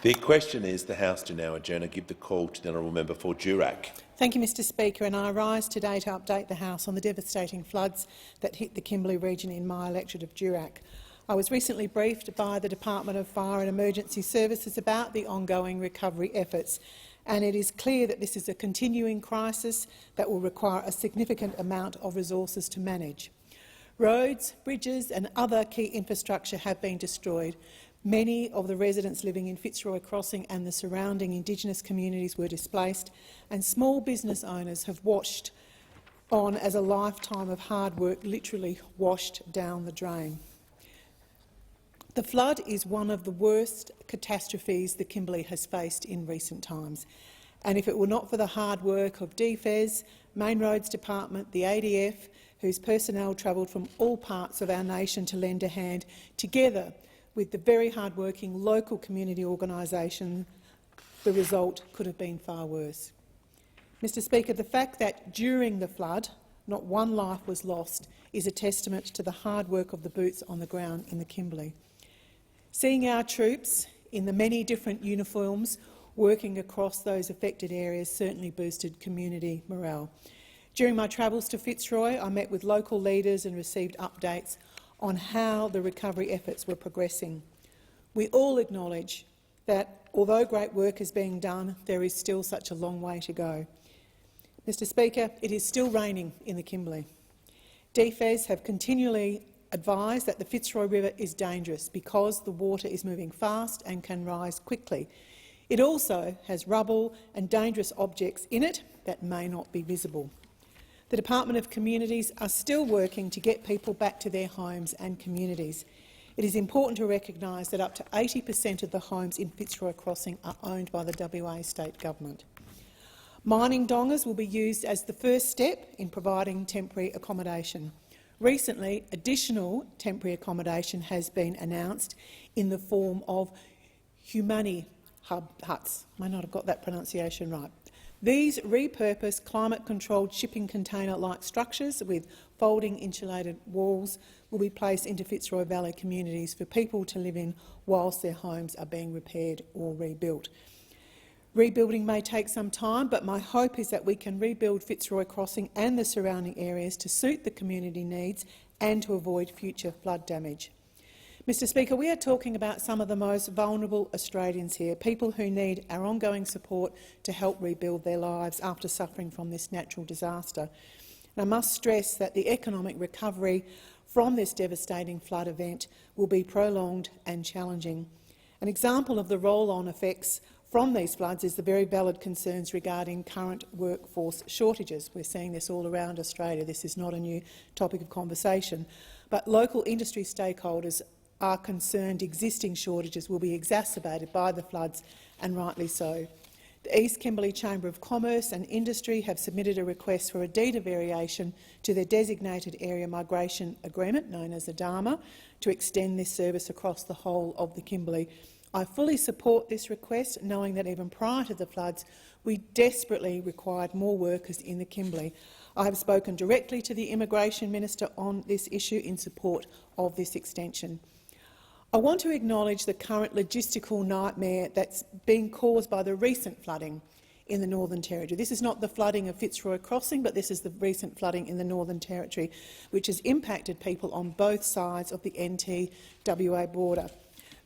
The question is the House to now adjourn and give the call to the honourable member for Durack. Thank you, Mr Speaker, and I rise today to update the House on the devastating floods that hit the Kimberley region in my electorate of Durack. I was recently briefed by the Department of Fire and Emergency Services about the ongoing recovery efforts, and it is clear that this is a continuing crisis that will require a significant amount of resources to manage. Roads, bridges and other key infrastructure have been destroyed. Many of the residents living in Fitzroy Crossing and the surrounding Indigenous communities were displaced, and small business owners have watched on as a lifetime of hard work literally washed down the drain. The flood is one of the worst catastrophes the Kimberley has faced in recent times, and if it were not for the hard work of DFES, Main Roads Department, the ADF, whose personnel travelled from all parts of our nation to lend a hand, together with the very hard-working local community organisation, the result could have been far worse. Mr Speaker, the fact that during the flood not one life was lost is a testament to the hard work of the boots on the ground in the Kimberley. Seeing our troops in the many different uniforms working across those affected areas certainly boosted community morale. During my travels to Fitzroy, I met with local leaders and received updates on how the recovery efforts were progressing. We all acknowledge that, although great work is being done, there is still such a long way to go. Mr Speaker, it is still raining in the Kimberley. DFES have continually advised that the Fitzroy River is dangerous because the water is moving fast and can rise quickly. It also has rubble and dangerous objects in it that may not be visible. The Department of Communities are still working to get people back to their homes and communities. It is important to recognise that up to 80% of the homes in Fitzroy Crossing are owned by the WA State Government. Mining dongers will be used as the first step in providing temporary accommodation. Recently, additional temporary accommodation has been announced in the form of Humani hub huts. May not have got that pronunciation right. These repurposed climate-controlled shipping container-like structures with folding insulated walls will be placed into Fitzroy Valley communities for people to live in whilst their homes are being repaired or rebuilt. Rebuilding may take some time, but my hope is that we can rebuild Fitzroy Crossing and the surrounding areas to suit the community needs and to avoid future flood damage. Mr Speaker, we are talking about some of the most vulnerable Australians here, people who need our ongoing support to help rebuild their lives after suffering from this natural disaster. And I must stress that the economic recovery from this devastating flood event will be prolonged and challenging. An example of the roll-on effects from these floods is the very valid concerns regarding current workforce shortages. We're seeing this all around Australia. This is not a new topic of conversation. But local industry stakeholders are concerned existing shortages will be exacerbated by the floods, and rightly so. The East Kimberley Chamber of Commerce and Industry have submitted a request for a deed of variation to their designated area migration agreement, known as ADAMA, to extend this service across the whole of the Kimberley. I fully support this request, knowing that even prior to the floods we desperately required more workers in the Kimberley. I have spoken directly to the Immigration Minister on this issue in support of this extension. I want to acknowledge the current logistical nightmare that's being caused by the recent flooding in the Northern Territory. This is not the flooding of Fitzroy Crossing, but this is the recent flooding in the Northern Territory, which has impacted people on both sides of the NT-WA border.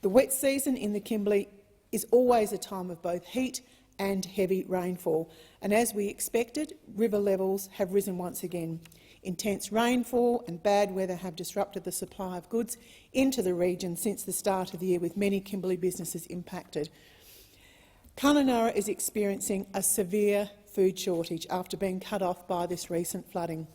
The wet season in the Kimberley is always a time of both heat and heavy rainfall, and as we expected, river levels have risen once again. Intense rainfall and bad weather have disrupted the supply of goods into the region since the start of the year, with many Kimberley businesses impacted. Kununurra is experiencing a severe food shortage after being cut off by this recent flooding.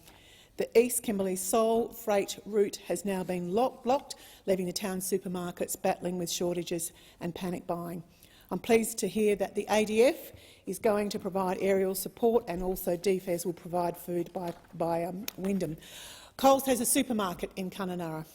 The East Kimberley sole freight route has now been blocked, leaving the town supermarkets battling with shortages and panic buying. I'm pleased to hear that the ADF is going to provide aerial support, and also DFES will provide food by Wyndham. Coles has a supermarket in Kununurra.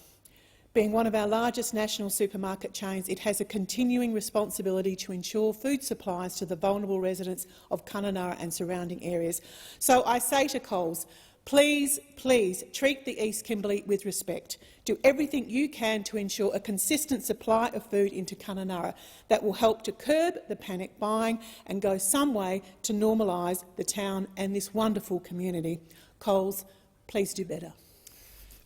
Being one of our largest national supermarket chains, it has a continuing responsibility to ensure food supplies to the vulnerable residents of Kununurra and surrounding areas. So I say to Coles, Please, please treat the East Kimberley with respect. Do everything you can to ensure a consistent supply of food into Kununurra that will help to curb the panic buying and go some way to normalise the town and this wonderful community. Coles, please do better.